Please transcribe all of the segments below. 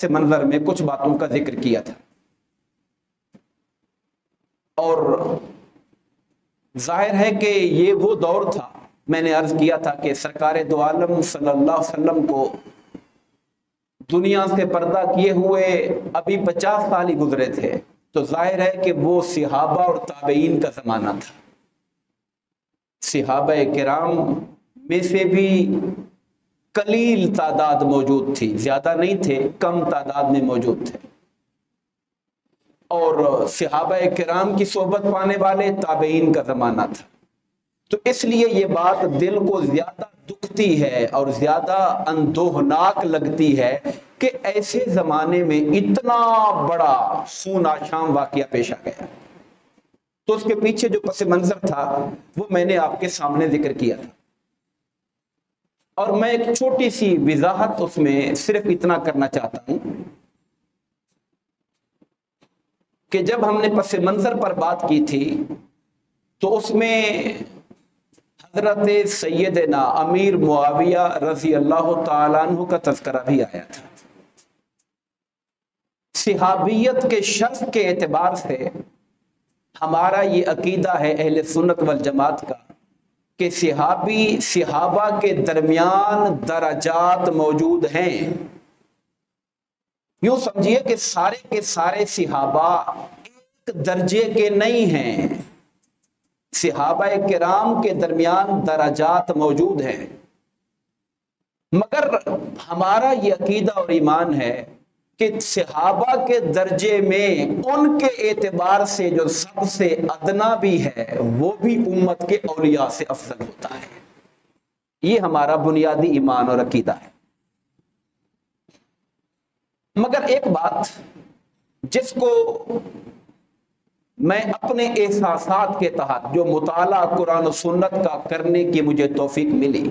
سے منظر میں کچھ باتوں کا ذکر کیا تھا، اور ظاہر ہے کہ یہ وہ دور تھا، میں نے عرض کیا تھا کہ سرکار دو عالم صلی اللہ علیہ وسلم کو دنیا سے پردہ کیے ہوئے ابھی 50 سال ہی گزرے تھے، تو ظاہر ہے کہ وہ صحابہ اور تابعین کا زمانہ تھا۔ صحابہ کرام میں سے بھی قلیل تعداد موجود تھی، زیادہ نہیں تھے، کم تعداد میں موجود تھے، اور صحابہ کرام کی صحبت پانے والے تابعین کا زمانہ تھا۔ تو اس لیے یہ بات دل کو زیادہ دکھتی ہے اور زیادہ اندوہناک لگتی ہے کہ ایسے زمانے میں اتنا بڑا خون آشام واقعہ پیش آ گیا۔ تو اس کے پیچھے جو پس منظر تھا وہ میں نے آپ کے سامنے ذکر کیا تھا، اور میں ایک چھوٹی سی وضاحت اس میں صرف اتنا کرنا چاہتا ہوں کہ جب ہم نے پس منظر پر بات کی تھی تو اس میں حضرت سیدنا امیر معاویہ رضی اللہ تعالیٰ عنہ کا تذکرہ بھی آیا تھا۔ صحابیت کے شرف کے اعتبار سے ہمارا یہ عقیدہ ہے اہل سنت والجماعت کا کہ صحابہ کے درمیان درجات موجود ہیں۔ یوں سمجھیے کہ سارے کے سارے صحابہ ایک درجے کے نہیں ہیں، صحابہ کرام کے درمیان درجات موجود ہیں، مگر ہمارا یہ عقیدہ اور ایمان ہے کہ صحابہ کے درجے میں ان کے اعتبار سے جو سب سے ادنا بھی ہے وہ بھی امت کے اولیاء سے افضل ہوتا ہے۔ یہ ہمارا بنیادی ایمان اور عقیدہ ہے۔ مگر ایک بات جس کو میں اپنے احساسات کے تحت جو مطالعہ قرآن و سنت کا کرنے کی مجھے توفیق ملی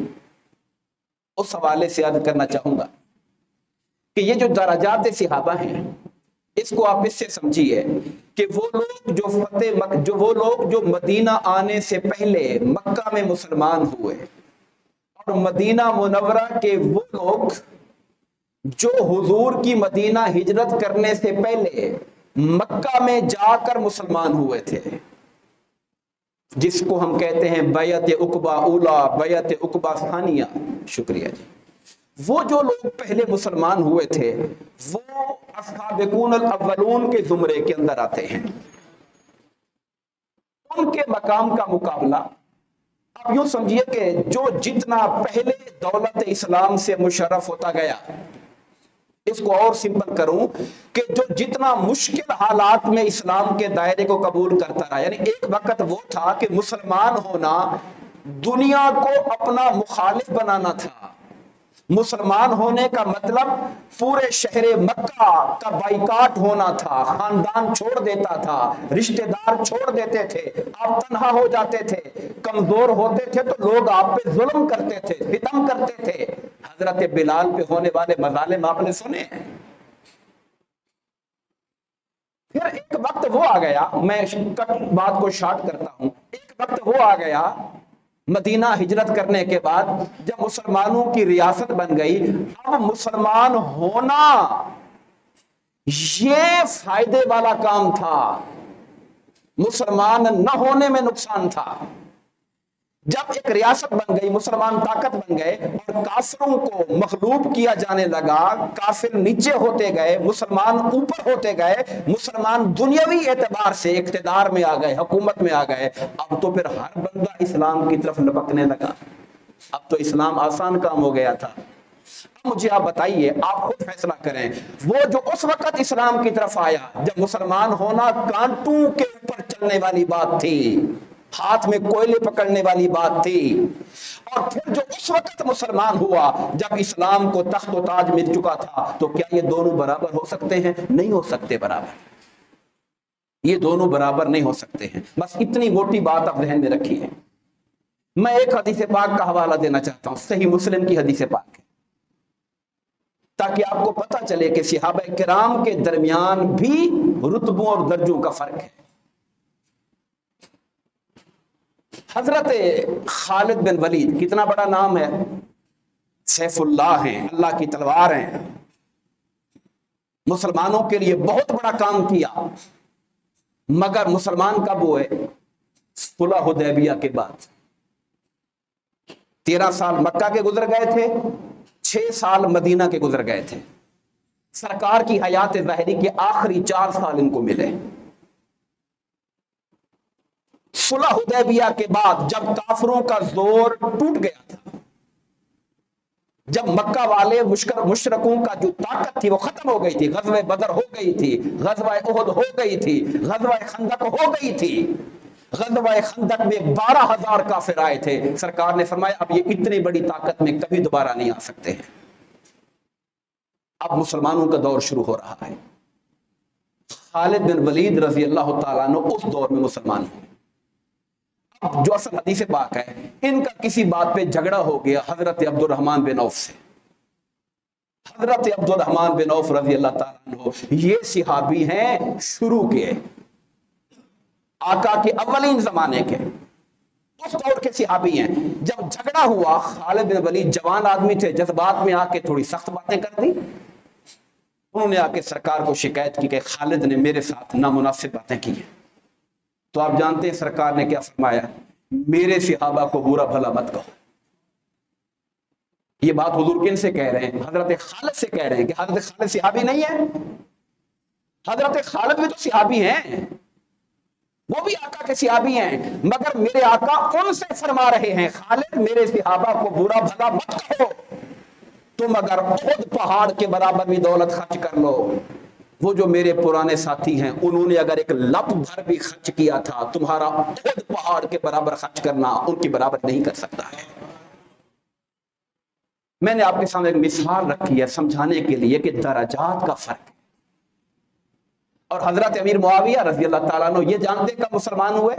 اس حوالے سے عرض کرنا چاہوں گا کہ یہ جو درجات صحابہ ہیں اس کو آپ اس سے سمجھیے کہ وہ لوگ جو مدینہ آنے سے پہلے مکہ میں مسلمان ہوئے، اور مدینہ منورہ کے وہ لوگ جو حضور کی مدینہ ہجرت کرنے سے پہلے مکہ میں جا کر مسلمان ہوئے تھے، جس کو ہم کہتے ہیں بیعت عقبہ اولا، بیعت عقبہ ثانیہ۔ شکریہ جی۔ وہ جو لوگ پہلے مسلمان ہوئے تھے وہ السابقون الاولون کے زمرے کے اندر آتے ہیں۔ ان کے مقام کا مقابلہ اب یوں سمجھیے کہ جو جتنا پہلے دولت اسلام سے مشرف ہوتا گیا، اس کو اور سمپل کروں کہ جو جتنا مشکل حالات میں اسلام کے دائرے کو قبول کرتا رہا، یعنی ایک وقت وہ تھا کہ مسلمان ہونا دنیا کو اپنا مخالف بنانا تھا۔ مسلمان ہونے کا مطلب پورے شہر مکہ کا بائیکاٹ ہونا تھا، خاندان چھوڑ دیتا تھا، رشتہ دار چھوڑ دیتے تھے، آپ تنہا ہو جاتے تھے، کمزور ہوتے تھے تو لوگ آپ پہ ظلم کرتے تھے، ستم کرتے تھے۔ حضرت بلال پہ ہونے والے مظالم آپ نے سنے ہیں۔ پھر ایک وقت وہ آ گیا، میں بات کو شارٹ کرتا ہوں، ایک وقت وہ آ گیا مدینہ ہجرت کرنے کے بعد جب مسلمانوں کی ریاست بن گئی، اب مسلمان ہونا یہ فائدے والا کام تھا، مسلمان نہ ہونے میں نقصان تھا۔ جب ایک ریاست بن گئی، مسلمان طاقت بن گئے اور کافروں کو مغلوب کیا جانے لگا، کافر نیچے ہوتے گئے، مسلمان اوپر ہوتے گئے، مسلمان دنیاوی اعتبار سے اقتدار میں آ گئے، حکومت میں آ گئے، اب تو پھر ہر بندہ اسلام کی طرف لپکنے لگا۔ اب تو اسلام آسان کام ہو گیا تھا۔ اب مجھے آپ بتائیے، آپ خود فیصلہ کریں، وہ جو اس وقت اسلام کی طرف آیا جب مسلمان ہونا کانٹوں کے اوپر چلنے والی بات تھی، ہاتھ میں کوئلے پکڑنے والی بات تھی، اور پھر جو اس وقت مسلمان ہوا جب اسلام کو تخت و تاج مل چکا تھا، تو کیا یہ دونوں برابر ہو سکتے ہیں؟ نہیں ہو سکتے برابر، یہ دونوں برابر نہیں ہو سکتے ہیں۔ بس اتنی موٹی بات آپ ذہن میں رکھیے۔ میں ایک حدیث پاک کا حوالہ دینا چاہتا ہوں، صحیح مسلم کی حدیث پاک ہے، تاکہ آپ کو پتہ چلے کہ صحابہ کرام کے درمیان بھی رتبوں اور درجوں کا فرق ہے۔ حضرت خالد بن ولید، کتنا بڑا نام ہے، سیف اللہ ہیں، اللہ کی تلوار ہیں۔ مسلمانوں کے لیے بہت بڑا کام کیا، مگر مسلمان کب ہوئے؟ صلح حدیبیہ کے بعد۔ 13 سال مکہ کے گزر گئے تھے، 6 سال مدینہ کے گزر گئے تھے، سرکار کی حیات ظاہری کے آخری 4 سال ان کو ملے۔ صلح حدیبیہ کے بعد جب کافروں کا زور ٹوٹ گیا تھا، جب مکہ والے مشرکوں کا جو طاقت تھی وہ ختم ہو گئی تھی، غزوہ بدر ہو گئی تھی، غزوہ احد ہو گئی تھی، غزوہ خندق ہو گئی تھی، غزوہ خندق میں 12,000 کافر آئے تھے، سرکار نے فرمایا اب یہ اتنی بڑی طاقت میں کبھی دوبارہ نہیں آ سکتے ہیں۔ اب مسلمانوں کا دور شروع ہو رہا ہے۔ خالد بن ولید رضی اللہ تعالیٰ عنہ اس دور میں مسلمان ہوئے۔ اب جو اصل حدیث پاک ہے، ان کا کسی بات پہ جھگڑا ہو گیا حضرت عبد الرحمن بن عوف سے۔ حضرت عبد الرحمن بن عوف رضی اللہ تعالیٰ عنہ یہ صحابی ہیں شروع کے، آقا کے اولین زمانے کے، اس دور کے صحابی ہیں۔ جب جھگڑا ہوا، خالد بن ولید جوان آدمی تھے، جذبات میں آ کے تھوڑی سخت باتیں کر دی۔ انہوں نے آ کے سرکار کو شکایت کی کہ خالد نے میرے ساتھ نامناسب باتیں کی ہیں۔ تو آپ جانتے ہیں سرکار نے کیا فرمایا؟ میرے صحابہ کو برا بھلا مت کہو۔ یہ بات حضور کن سے کہہ رہے ہیں؟ حضرت خالد سے کہہ رہے ہیں کہ حضرت خالد صحابی نہیں ہے؟ حضرت خالد بھی تو صحابی ہیں، وہ بھی آقا کے صحابی ہیں، مگر میرے آقا ان سے فرما رہے ہیں خالد میرے صحابہ کو برا بھلا مت کہو، تم اگر خود پہاڑ کے برابر بھی دولت خرچ کر لو، وہ جو میرے پرانے ساتھی ہیں انہوں نے اگر ایک لپ بھر بھی خرچ کیا تھا، تمہارا خود پہاڑ کے برابر خرچ کرنا ان کی برابر نہیں کر سکتا ہے۔ میں نے آپ کے سامنے ایک مثال رکھی ہے سمجھانے کے لیے کہ درجات کا فرق ہے۔ اور حضرت امیر معاویہ رضی اللہ تعالیٰ عنہ یہ جانتے کب مسلمان ہوئے؟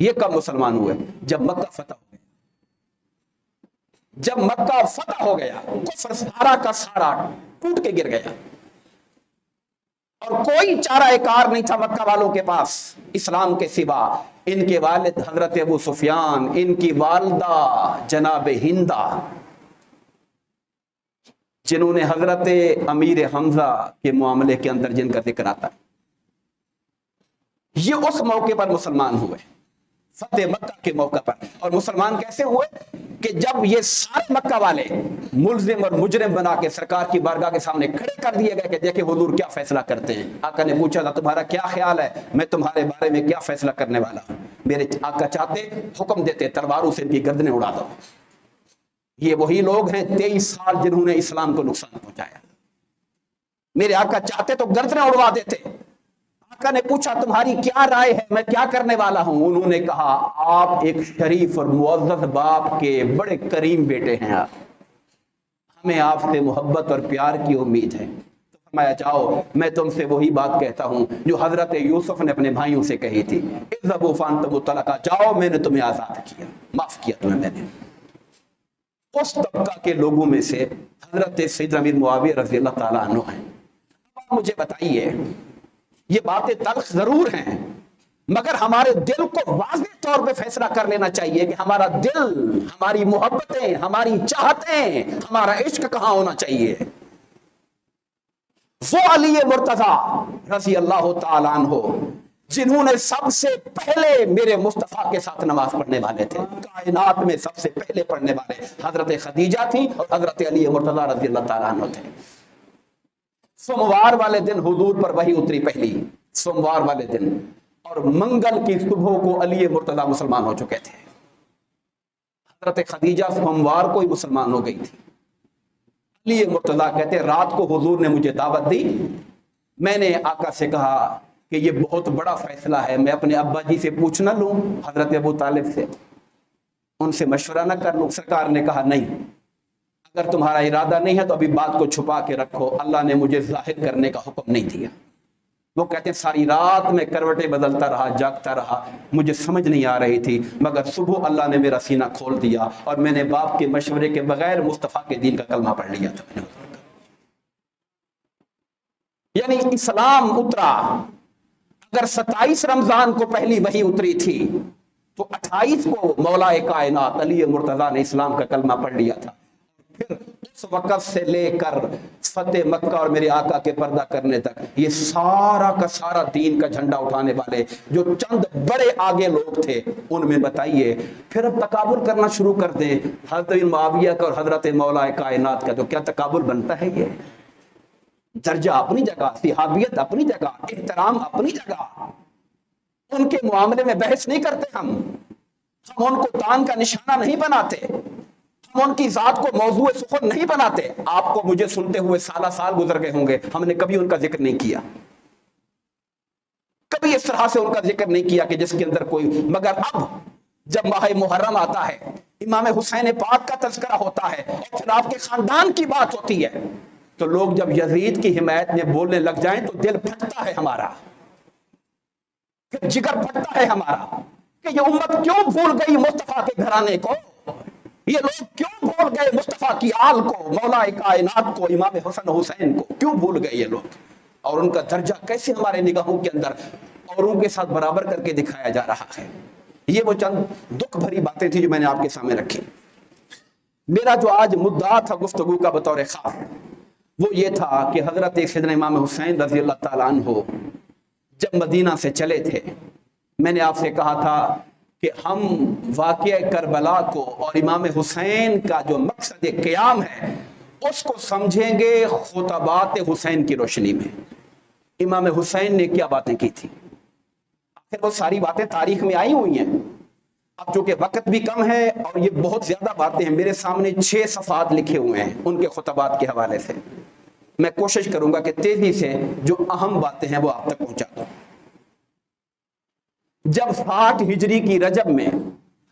یہ کب مسلمان ہوئے؟ جب مکہ فتح ہو گیا۔ جب مکہ فتح ہو گیا، کفر سارا کا سارا ٹوٹ کے گر گیا، اور کوئی چارہ کار نہیں تھا مکہ والوں کے پاس اسلام کے سوا۔ ان کے والد حضرت ابو سفیان، ان کی والدہ جناب ہندہ، جنہوں نے حضرت امیر حمزہ کے معاملے کے اندر جن کا ذکر آتا ہے، یہ اس موقع پر مسلمان ہوئے، فتح مکہ کے موقع پر۔ اور مسلمان کیسے ہوئے کہ جب یہ سارے مکہ والے ملزم اور مجرم بنا کے سرکار کی بارگاہ کے سامنے کھڑے کر دیے گئے کہ دیکھیں حضور کیا فیصلہ کرتے ہیں۔ آقا نے پوچھا تھا تمہارا کیا خیال ہے؟ میں تمہارے بارے میں کیا فیصلہ کرنے والا ہوں؟ میرے آقا چاہتے حکم دیتے تلواروں سے ان کی گردنیں اڑا دو۔ یہ وہی لوگ ہیں 23 سال جنہوں نے اسلام کو نقصان پہنچایا۔ میرے آقا چاہتے تو گردنیں اڑوا دیتے۔ آقا نے پوچھا تمہاری کیا رائے ہے، میں کیا کرنے والا ہوں؟ انہوں نے کہا آپ ایک شریف اور معزز باپ کے بڑے کریم بیٹے ہیں، آپ ہمیں آپ سے محبت اور پیار کی امید ہے۔ تو فرمایا جاؤ میں تم سے وہی بات کہتا ہوں جو حضرت یوسف نے اپنے بھائیوں سے کہی تھی، اذهبوا فانتم طلقاء، جاؤ میں نے تمہیں آزاد کیا، معاف کیا تمہیں میں نے۔ اس طبقہ کے لوگوں میں سے حضرت سیدنا امیر معاویہ رضی اللہ تعالیٰ عنہ ہیں۔ اب آپ مجھے بتائیے، یہ باتیں تلخ ضرور ہیں، مگر ہمارے دل کو واضح طور پہ فیصلہ کر لینا چاہیے کہ ہمارا دل، ہماری محبتیں، ہماری چاہتیں، ہمارا عشق کہاں ہونا چاہیے۔ وہ علی مرتضی رضی اللہ تعالیٰ عنہ جنہوں نے سب سے پہلے میرے مصطفیٰ کے ساتھ نماز پڑھنے والے تھے، کائنات میں سب سے پہلے پڑھنے والے حضرت خدیجہ تھی اور حضرت علی مرتضی رضی اللہ تعالیٰ عنہ تھے۔ سوموار والے دن حضور پر وحی اتری پہلی، سوموار والے دن، اور منگل کی صبح کو علی مرتضی مسلمان ہو چکے تھے۔ حضرت خدیجہ سوموار کو ہی مسلمان ہو گئی تھی۔ علی مرتضی کہتے رات کو حضور نے مجھے دعوت دی، میں نے آقا سے کہا کہ یہ بہت بڑا فیصلہ ہے، میں اپنے ابا جی سے پوچھ نہ لوں، حضرت ابو طالب سے، ان سے مشورہ نہ کر لوں؟ سرکار نے کہا نہیں، اگر تمہارا ارادہ نہیں ہے تو ابھی بات کو چھپا کے رکھو، اللہ نے مجھے ظاہر کرنے کا حکم نہیں دیا۔ وہ کہتے ہیں ساری رات میں کروٹیں بدلتا رہا، جاگتا رہا، مجھے سمجھ نہیں آ رہی تھی، مگر صبح اللہ نے میرا سینہ کھول دیا اور میں نے باپ کے مشورے کے بغیر مصطفیٰ کے دین کا کلمہ پڑھ لیا تھا۔ یعنی اسلام اترا، اگر 27 رمضان کو پہلی وحی اتری تھی تو 28 کو مولا کائنات علی مرتضی نے اسلام کا کلمہ پڑھ لیا تھا۔ پھر اس وقت سے لے کر فتح مکہ اور میرے آقا کے پردہ کرنے تک یہ سارا کا سارا دین کا جھنڈا اٹھانے والے جو چند بڑے آگے لوگ تھے ان میں بتائیے پھر اب تکابر کرنا شروع کر دیں حضرت معاویہ کا اور حضرت مولا کائنات کا، تو کیا تکابر بنتا ہے؟ یہ درجہ اپنی جگہ، صحابیت اپنی جگہ، احترام اپنی جگہ، ان کے معاملے میں بحث نہیں کرتے ہم ان کو تان کا نشانہ نہیں بناتے، ہم ان کی ذات کو موضوع سخن نہیں بناتے۔ آپ کو مجھے سنتے ہوئے سالہ سال گزر گئے ہوں گے، ہم نے کبھی ان کا ذکر نہیں کیا، کبھی اس طرح سے ان کا ذکر نہیں کیا کہ جس کے اندر کوئی، مگر اب جب ماہ محرم آتا ہے، امام حسین پاک کا تذکرہ ہوتا ہے اور پھر آپ کے خاندان کی بات ہوتی ہے، تو لوگ جب یزید کی حمایت میں بولنے لگ جائیں تو دل پھٹتا ہے ہمارا، جگر پھٹتا ہے ہمارا کہ یہ امت کیوں بھول گئی مصطفیٰ کے گھرانے کو، یہ لوگ کیوں بھول گئے مصطفیٰ کی آل کو، مولا کائنات کو، امام حسن حسین کو کیوں بھول گئے یہ لوگ، اور ان کا درجہ کیسے ہمارے نگاہوں کے اندر اوروں کے ساتھ برابر کر کے دکھایا جا رہا ہے۔ یہ وہ چند دکھ بھری باتیں تھیں جو میں نے آپ کے سامنے رکھی۔ میرا جو آج مدعا تھا گفتگو کا بطور خاص وہ یہ تھا کہ حضرت سیدنا امام حسین رضی اللہ تعالیٰ عنہ جب مدینہ سے چلے تھے، میں نے آپ سے کہا تھا کہ ہم واقعہ کربلا کو اور امام حسین کا جو مقصد قیام ہے اس کو سمجھیں گے خطبات حسین کی روشنی میں۔ امام حسین نے کیا باتیں کی تھی، آخر وہ ساری باتیں تاریخ میں آئی ہوئی ہیں۔ اب چونکہ وقت بھی کم ہے اور یہ بہت زیادہ باتیں ہیں، میرے سامنے 6 صفحات لکھے ہوئے ہیں ان کے خطبات کے حوالے سے، میں کوشش کروں گا کہ تیزی سے جو اہم باتیں ہیں وہ آپ تک پہنچا دوں۔ جب 60 ہجری کی رجب میں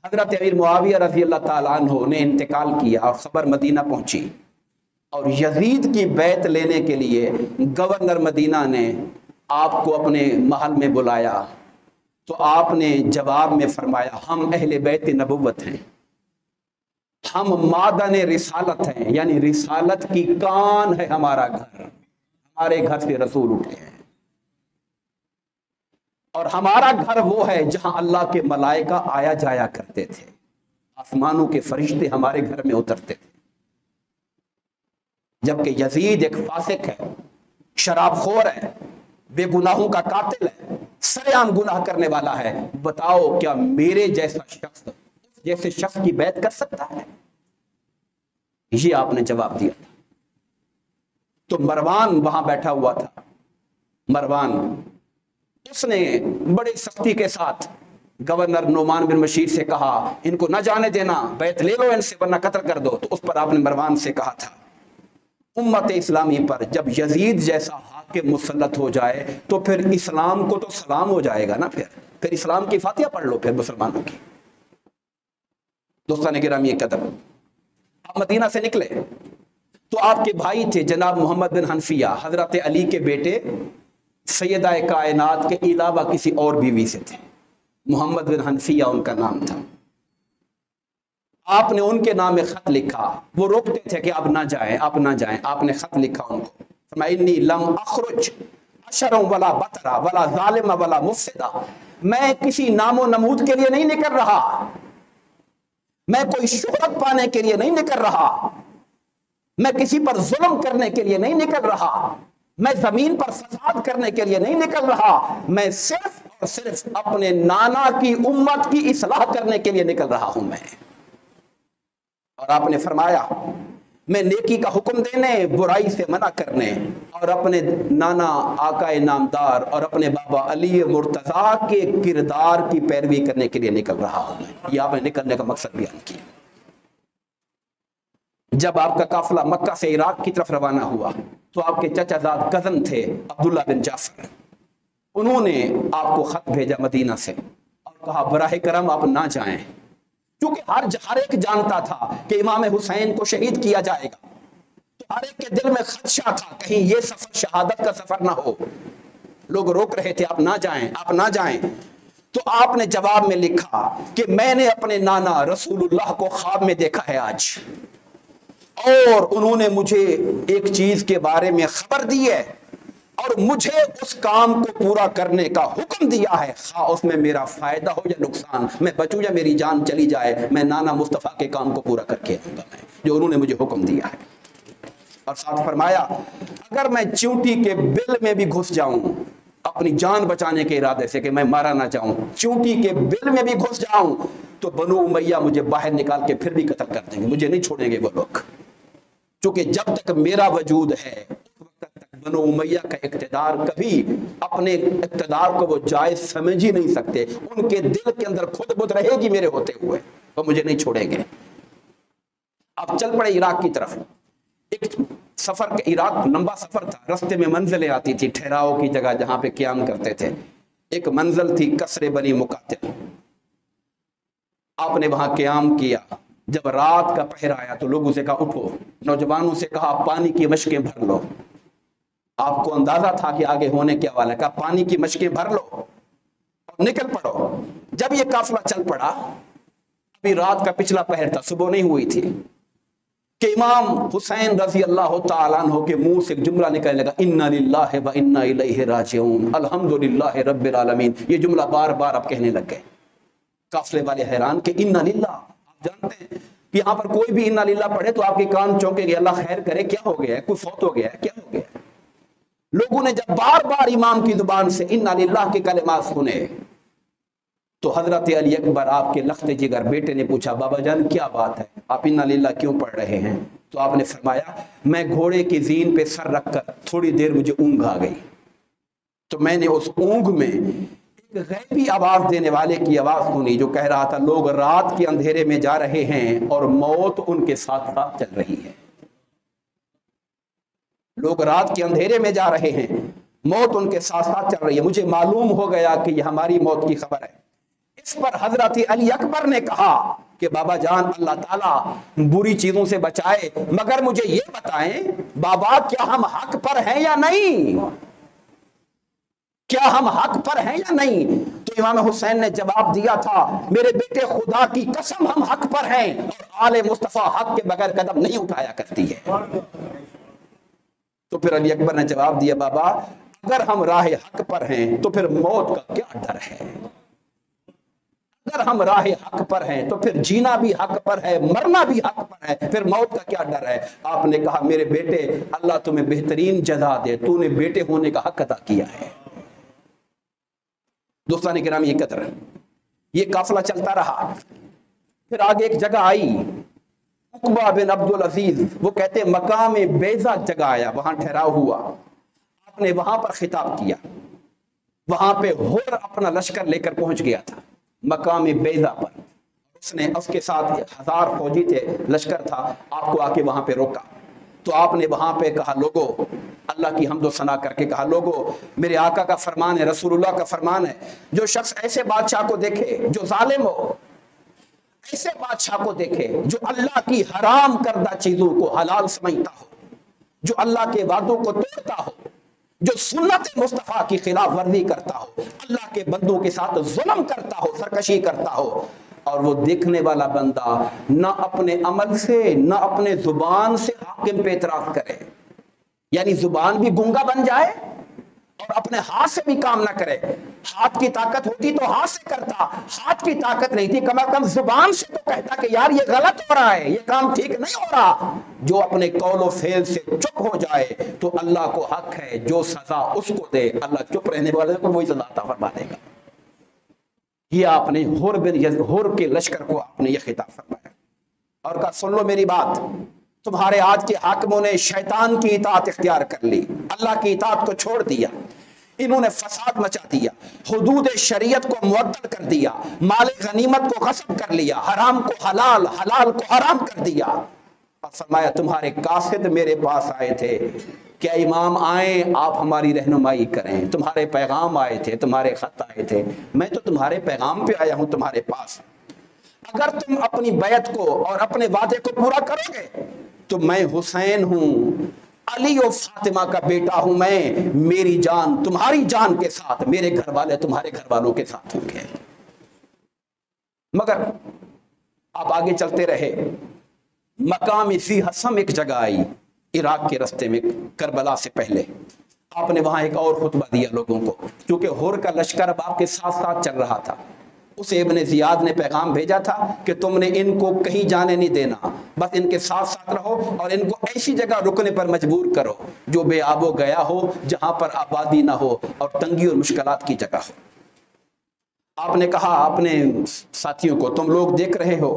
حضرت امیر معاویہ رضی اللہ تعالیٰ عنہ نے انتقال کیا اور خبر مدینہ پہنچی اور یزید کی بیعت لینے کے لیے گورنر مدینہ نے آپ کو اپنے محل میں بلایا، تو آپ نے جواب میں فرمایا ہم اہل بیت نبوت ہیں، ہم مادن رسالت ہیں، یعنی رسالت کی کان ہے ہمارا گھر، ہمارے گھر سے رسول اٹھے ہیں، اور ہمارا گھر وہ ہے جہاں اللہ کے ملائکہ آیا جایا کرتے تھے، آسمانوں کے فرشتے ہمارے گھر میں اترتے تھے۔ جبکہ یزید ایک فاسق ہے، شراب خور ہے، بے گناہوں کا قاتل ہے، سرے عام گناہ کرنے والا ہے، بتاؤ کیا میرے جیسے شخص کی بیعت کر سکتا ہے؟ یہ آپ نے جواب دیا تھا۔ تو مروان وہاں بیٹھا ہوا تھا، مروان اس نے بڑے سختی کے ساتھ گورنر نعمان بن بشیر سے کہا ان کو نہ جانے دینا، بیعت لے لو ان سے ورنہ قتل کر دو۔ تو اس پر آپ نے مروان سے کہا تھا امت اسلامی پر جب یزید جیسا حاکم مسلط ہو جائے تو پھر اسلام کو تو سلام ہو جائے گا نا، پھر اسلام کی فاتحہ پڑھ لو پھر مسلمانوں کی۔ دوستان گرامی قدر، آپ مدینہ سے نکلے تو آپ کے بھائی تھے جناب محمد بن حنفیہ، حضرت علی کے بیٹے، سیدہ کائنات کے علاوہ کسی اور بیوی سے تھے، محمد بن حنفیہ ان کا نام تھا۔ آپ نے ان کے نام میں خط لکھا، وہ روکتے تھے کہ آپ نہ جائیں آپ نہ جائیں، آپ نے خط لکھا ان کو، فرمایا انی لم اخرج اشرا ولا بطرا ولا ظالم ولا مفسدا، میں کسی نام و نمود کے لیے نہیں نکل رہا، میں کوئی شہرت پانے کے لیے نہیں نکل رہا، میں کسی پر ظلم کرنے کے لیے نہیں نکل رہا، میں زمین پر فساد کرنے کے لیے نہیں نکل رہا، میں صرف اور صرف اپنے نانا کی امت کی اصلاح کرنے کے لیے نکل رہا ہوں میں۔ اور آپ نے فرمایا میں نیکی کا حکم دینے، برائی سے منع کرنے، اور اپنے نانا آقا نامدار اور اپنے بابا علی مرتضیٰ کے کردار کی پیروی کرنے کے لیے نکل رہا ہوں میں۔ یہ آپ نے نکلنے کا مقصد بیان کیا۔ جب آپ کا قافلہ مکہ سے عراق کی طرف روانہ ہوا تو آپ کے چچا زاد کزن تھے عبداللہ بن جعفر، انہوں نے آپ کو خط بھیجا مدینہ سے اور کہا براہ کرم آپ نہ جائیں، کیونکہ ہر ایک جانتا تھا کہ امام حسین کو شہید کیا جائے گا، تو ہر ایک کے دل میں خدشہ تھا کہیں یہ سفر شہادت کا سفر نہ ہو، لوگ روک رہے تھے آپ نہ جائیں آپ نہ جائیں۔ تو آپ نے جواب میں لکھا کہ میں نے اپنے نانا رسول اللہ کو خواب میں دیکھا ہے آج، اور انہوں نے مجھے ایک چیز کے بارے میں خبر دی ہے اور مجھے اس کام کو پورا کرنے کا حکم دیا ہے، خواہ اس میں میرا فائدہ ہو یا نقصان، میں بچوں یا میری جان چلی جائے، میں نانا مصطفیٰ کے کام کو پورا کر کے آؤں گا میں، جو انہوں نے مجھے حکم دیا ہے۔ اور ساتھ فرمایا اگر میں چیونٹی کے بل میں بھی گھس جاؤں اپنی جان بچانے کے ارادے سے کہ میں مارا نہ جاؤں، چیونٹی کے بل میں بھی گھس جاؤں تو بنو امیہ مجھے باہر نکال کے پھر بھی قتل کر دیں گے، مجھے نہیں چھوڑیں گے وہ لوگ، کیونکہ جب تک میرا وجود ہے اس وقت تک بنو امیہ کا اقتدار کبھی اپنے اقتدار کو وہ جائز سمجھ ہی نہیں سکتے، ان کے دل کے اندر خود بت رہے گی میرے ہوتے ہوئے، وہ مجھے نہیں چھوڑیں گے۔ اب چل پڑے عراق کی طرف۔ ایک سفر کا عراق لمبا سفر تھا، رستے میں منزلیں آتی تھی، ٹھہراؤ کی جگہ جہاں پہ قیام کرتے تھے۔ ایک منزل تھی قصر بنی مقاتل، آپ نے وہاں قیام کیا۔ جب رات کا پہر آیا تو لوگوں سے کہا اٹھو، نوجوانوں سے کہا پانی کی مشکیں بھر لو، آپ کو اندازہ تھا کہ آگے ہونے کیا والا ہے، کہا پانی کی مشکیں بھر لو اور نکل پڑو۔ جب یہ قافلہ چل پڑا، ابھی رات کا پچھلا پہر تھا، صبح نہیں ہوئی تھی کہ امام حسین رضی اللہ تعالیٰ عنہ کے منہ سے ایک جملہ نکلنے لگا، انا للہ و انا الیہ راجعون، الحمدللہ رب العالمین۔ یہ جملہ بار بار اب کہنے لگ گئے۔ قافلے والے حیران کہ انا للہ، آپ جانتے ہیں کہ یہاں پر کوئی بھی انا للہ پڑھے تو آپ کے کان چونکے گے، اللہ خیر کرے، کیا ہو گیا ہے، کوئی فوت ہو گیا ہے، کیا ہو گیا ہے۔ لوگوں نے جب بار بار امام کی زبان سے انا للہ کے کلمات سنے تو حضرت علی اکبر آپ کے لخت جگر بیٹے نے پوچھا بابا جان کیا بات ہے، آپ انا للہ کیوں پڑھ رہے ہیں؟ تو آپ نے فرمایا میں گھوڑے کی زین پہ سر رکھ کر تھوڑی دیر مجھے اونگ آ گئی، تو میں نے اس اونگ میں ایک غیبی آواز دینے والے کی آواز سنی جو کہہ رہا تھا لوگ رات کے اندھیرے میں جا رہے ہیں اور موت ان کے ساتھ ساتھ چل رہی ہے۔ لوگ رات کے اندھیرے میں جا رہے ہیں، موت ان کے ساتھ ساتھ چل رہی ہے۔ مجھے معلوم ہو گیا کہ یہ ہماری موت کی خبر ہے۔ اس پر حضرت علی اکبر نے کہا کہ بابا جان اللہ تعالیٰ بری چیزوں سے بچائے، مگر مجھے یہ بتائیں بابا کیا ہم حق پر ہیں یا نہیں؟ کیا ہم حق پر ہیں یا نہیں؟ تو امام حسین نے جواب دیا تھا میرے بیٹے خدا کی قسم ہم حق پر ہیں، اور آل مصطفیٰ حق کے بغیر قدم نہیں اٹھایا کرتی ہے۔ تو پھر علی اکبر نے جواب دیا بابا اگر ہم راہ حق پر ہیں تو پھر موت کا کیا ڈر ہے؟ اگر ہم راہ حق پر ہیں تو پھر جینا بھی حق پر ہے، مرنا بھی حق پر ہے، پھر موت کا کیا ڈر ہے؟ آپ نے کہا میرے بیٹے اللہ تمہیں بہترین جزا دے، تو نے بیٹے ہونے کا حق ادا کیا ہے۔ دوستان گرامی قدر، یہ قافلہ چلتا رہا، پھر آگے ایک جگہ آئی عقبہ بن عبدالعزیز، وہ کہتے مقام بیضا جگہ آیا، وہاں ٹھہراؤ ہوا، آپ نے وہاں پر خطاب کیا۔ وہاں پہ ہور اپنا لشکر لے کر پہنچ گیا تھا مقام بیضا پر، اس نے اس کے ساتھ 1000 فوجی تھے، لشکر تھا، آپ کو آ کے وہاں پہ روکا۔ تو آپ نے وہاں پہ کہا لوگو، اللہ کی حمد و ثنا کر کے کہا لوگو میرے آقا کا فرمان ہے، رسول اللہ کا فرمان ہے، جو شخص ایسے بادشاہ کو دیکھے جو ظالم ہو، ایسے بادشاہ کو دیکھے جو اللہ کی حرام کردہ چیزوں کو حلال سمجھتا ہو، جو اللہ کے وعدوں کو توڑتا ہو، جو سنت مصطفیٰ کی خلاف ورزی کرتا ہو، اللہ کے بندوں کے ساتھ ظلم کرتا ہو، سرکشی کرتا ہو، اور وہ دیکھنے والا بندہ نہ اپنے عمل سے نہ اپنے زبان سے حاکم پہ اعتراض کرے، یعنی زبان بھی گونگا بن جائے اور اپنے ہاتھ سے بھی کام نہ کرے۔ ہاتھ کی طاقت ہوتی تو ہاتھ سے کرتا، ہاتھ کی طاقت نہیں تھی، کم از کم زبان سے تو کہتا کہ یار یہ غلط ہو رہا ہے، یہ کام ٹھیک نہیں ہو رہا۔ جو اپنے قول و فعل سے چپ ہو جائے تو اللہ کو حق ہے جو سزا اس کو دے، اللہ چپ رہنے والے کو وہی سزا عطا فرما دے گا۔ یہ آپ نے ہور کے لشکر کو آپ نے یہ خطاب فرمایا اور کہا سن لو میری بات، تمہارے آج کے حاکموں نے شیطان کی اطاعت اختیار کر لی، اللہ کی اطاعت کو چھوڑ دیا، انہوں نے فساد مچا دیا، حدود شریعت کو معطل کر دیا، مال غنیمت کو غصب کر لیا، حرام کو حلال، حلال کو حرام کر دیا۔ اور فرمایا تمہارے قاصد میرے پاس آئے تھے، کیا امام آئیں آپ ہماری رہنمائی کریں، تمہارے پیغام آئے تھے، تمہارے خط آئے تھے، میں تو تمہارے پیغام پہ آیا ہوں تمہارے پاس، اگر تم اپنی بیعت کو اور اپنے وعدے کو پورا کرو گے تو میں حسین ہوں، علی و فاطمہ کا بیٹا ہوں میں، میری جان تمہاری جان کے ساتھ، میرے گھر والے تمہارے گھر والوں کے ساتھ ہوں گے۔ مگر آپ آگے چلتے رہے، مقام ذی حسم ایک جگہ آئی عراق کے رستے میں، کربلا سے پہلے آپ نے وہاں ایک اور خطبہ دیا لوگوں کو، کیونکہ ہور کا لشکر اب آپ کے ساتھ ساتھ چل رہا تھا، اسے ابن زیاد نے پیغام بھیجا تھا کہ تم نے ان کو کہیں جانے نہیں دینا، بس ان کے ساتھ ساتھ رہو اور ان کو ایسی جگہ رکنے پر مجبور کرو جو بے آب و گیا ہو، جہاں پر آبادی نہ ہو اور تنگی اور مشکلات کی جگہ ہو۔ آپ نے کہا اپنے ساتھیوں کو، تم لوگ دیکھ رہے ہو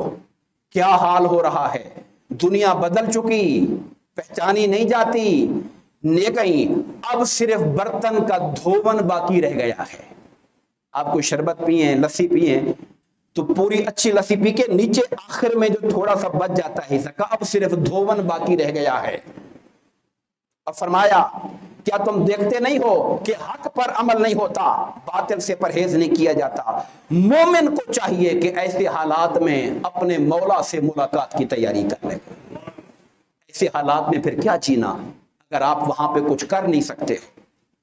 کیا حال ہو رہا ہے، دنیا بدل چکی، پہچانی نہیں جاتی، نیکیں اب صرف برتن کا دھون باقی رہ گیا ہے۔ آپ کوئی شربت پیئیں، لسی پیئیں تو پوری اچھی لسی پی کے نیچے آخر میں جو تھوڑا سا بچ جاتا ہے حصہ، اب صرف دھون باقی رہ گیا ہے۔ اور فرمایا کیا تم دیکھتے نہیں ہو کہ حق پر عمل نہیں ہوتا، باطل سے پرہیز نہیں کیا جاتا۔ مومن کو چاہیے کہ ایسے حالات میں اپنے مولا سے ملاقات کی تیاری کر لے۔ ایسے حالات میں پھر کیا جینا اگر آپ وہاں پہ کچھ کر نہیں سکتے؟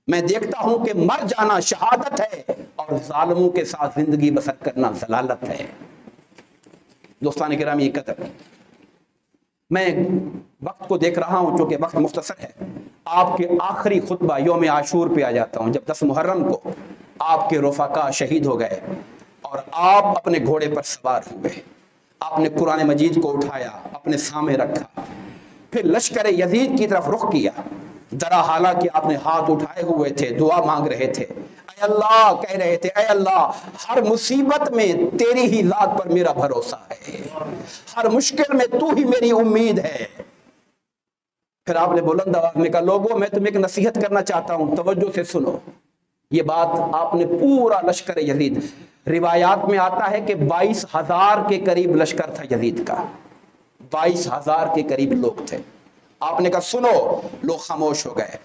میں دیکھتا ہوں کہ مر جانا شہادت ہے اور ظالموں کے ساتھ زندگی بسر کرنا ضلالت ہے۔ دوستان گرامی قدر، میں وقت کو دیکھ رہا ہوں چونکہ وقت مختصر ہے، آپ کے آخری خطبہ یوم عاشور پہ آ جاتا ہوں، جب 10 محرم کو آپ کے رفقا شہید ہو گئے اور آپ اپنے گھوڑے پر سوار ہوئے، آپ نے قرآن مجید کو اٹھایا، اپنے سامنے رکھا، پھر لشکر یزید کی طرف رخ کیا، ذرا حالانکہ آپ نے ہاتھ اٹھائے ہوئے تھے، دعا مانگ رہے تھے، اے اللہ کہہ رہے تھے، اے اللہ ہر مصیبت میں تیری ہی ذات پر میرا بھروسہ ہے، ہر مشکل میں تو ہی میری امید ہے۔ پھر آپ نے بلند آواز میں کہا، لوگوں میں تمہیں ایک نصیحت کرنا چاہتا ہوں، توجہ سے سنو۔ یہ بات آپ نے پورا لشکر یزید، روایات میں آتا ہے کہ 22,000 کے قریب لشکر تھا یزید کا، 22,000 کے قریب لوگ تھے۔ آپ نے کہا سنو، لوگ خاموش ہو گئے۔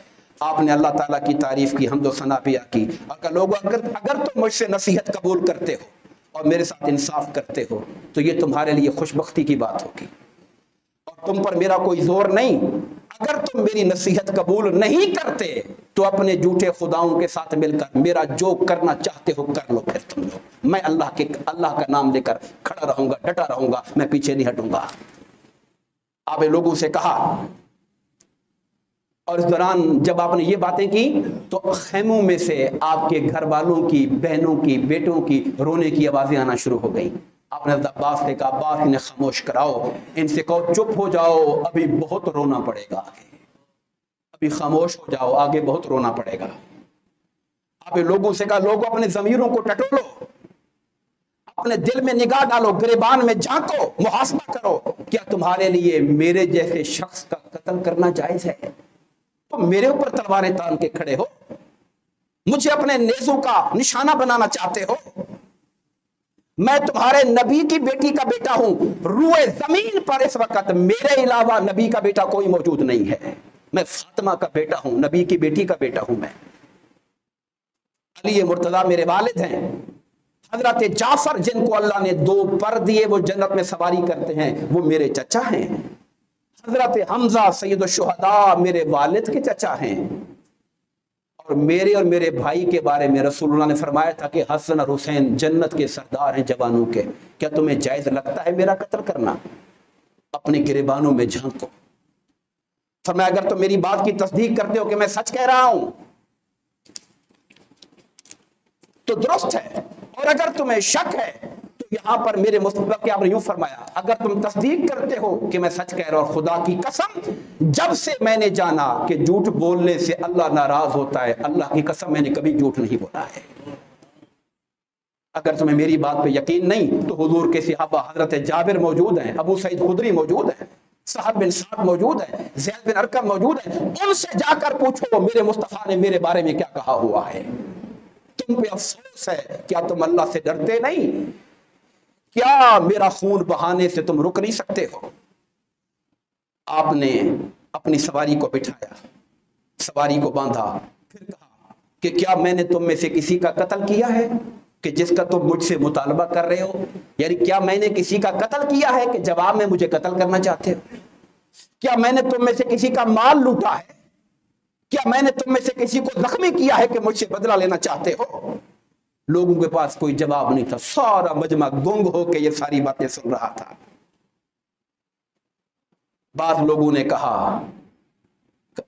آپ نے اللہ تعالیٰ کی تعریف کی، حمد و ثنا بیان کی، اور کہا لوگوں اگر تم مجھ سے نصیحت قبول کرتے ہو اور میرے ساتھ انصاف کرتے ہو تو یہ تمہارے لیے خوش بختی کی بات ہوگی، اور تم پر میرا کوئی زور نہیں۔ اگر تم میری نصیحت قبول نہیں کرتے تو اپنے جھوٹے خداؤں کے ساتھ مل کر میرا جو کرنا چاہتے ہو کر لو، پھر تم لوگ، میں اللہ کا نام لے کر کھڑا رہوں گا، ڈٹا رہوں گا، میں پیچھے نہیں ہٹوں گا۔ آپ نے لوگوں سے کہا، اور اس دوران جب آپ نے یہ باتیں کی تو خیموں میں سے آپ کے گھر والوں کی، بہنوں کی، بیٹوں کی رونے کی آوازیں آنا شروع ہو گئی۔ آپ نے حضرت عباس سے کہا، عباس انہیں خاموش کراؤ، ان سے کہو چپ ہو جاؤ، ابھی بہت رونا پڑے گا، ابھی خاموش ہو جاؤ، آگے بہت رونا پڑے گا۔ آپ نے لوگوں سے کہا، لوگوں اپنے ضمیروں کو ٹٹولو، اپنے دل میں نگاہ ڈالو، گریبان میں جھانکو، محاسبہ کرو، کیا تمہارے لیے میرے جیسے شخص کا قتل کرنا جائز ہے؟ تم میرے اوپر تلواریں تان کے کھڑے ہو، مجھے اپنے نیزوں کا نشانہ بنانا چاہتے ہو؟ میں تمہارے نبی کی بیٹی کا بیٹا ہوں، روئے زمین پر اس وقت میرے علاوہ نبی کا بیٹا کوئی موجود نہیں ہے، میں فاطمہ کا بیٹا ہوں، نبی کی بیٹی کا بیٹا ہوں۔ میں علی مرتضیٰ میرے والد ہیں، حضرت جعفر جن کو اللہ نے 2 پر دیے وہ جنت میں سواری کرتے ہیں، وہ میرے چچا ہیں۔ حضرت حمزہ سید الشہداء میرے والد کے چچا ہیں، اور میرے بھائی کے بارے میں رسول اللہ نے فرمایا تھا کہ حسن اور حسین جنت کے سردار ہیں جوانوں کے، کیا تمہیں جائز لگتا ہے میرا قتل کرنا؟ اپنے گریبانوں میں جھانکو۔ فرمایا اگر تم میری بات کی تصدیق کرتے ہو کہ میں سچ کہہ رہا ہوں تو درست ہے، اور اگر تمہیں شک ہے تو یہاں پر میرے مصطفیٰ کے آپ نے یوں فرمایا، اگر تم تصدیق کرتے ہو کہ میں سچ کہہ رہا ہوں، خدا کی قسم جب سے میں نے جانا کہ جھوٹ بولنے سے اللہ ناراض ہوتا ہے، اللہ کی قسم میں نے کبھی جھوٹ نہیں بولا ہے۔ اگر تمہیں میری بات پہ یقین نہیں تو حضور کے صحابہ حضرت جابر موجود ہیں، ابو سعید خدری موجود ہیں، سہل بن سعد موجود ہیں، زید بن ارقم موجود ہیں، ان سے جا کر پوچھو میرے مصطفیٰ نے میرے بارے میں کیا کہا ہوا ہے۔ تم پہ افسوس ہے، کیا تم اللہ سے ڈرتے نہیں؟ کیا میرا خون بہانے سے تم رک نہیں سکتے ہو؟ آپ نے اپنی سواری کو بٹھایا، سواری کو باندھا، پھر کہا کہ کیا میں نے تم میں سے کسی کا قتل کیا ہے کہ جس کا تم مجھ سے مطالبہ کر رہے ہو؟ یعنی کیا میں نے کسی کا قتل کیا ہے کہ جواب میں مجھے قتل کرنا چاہتے ہو؟ کیا میں نے تم میں سے کسی کا مال لوٹا ہے؟ کیا میں نے تم میں سے کسی کو زخمی کیا ہے کہ مجھ سے بدلہ لینا چاہتے ہو؟ لوگوں کے پاس کوئی جواب نہیں تھا، سارا مجمع گنگ ہو کے یہ ساری باتیں سن رہا تھا۔ بعض لوگوں نے کہا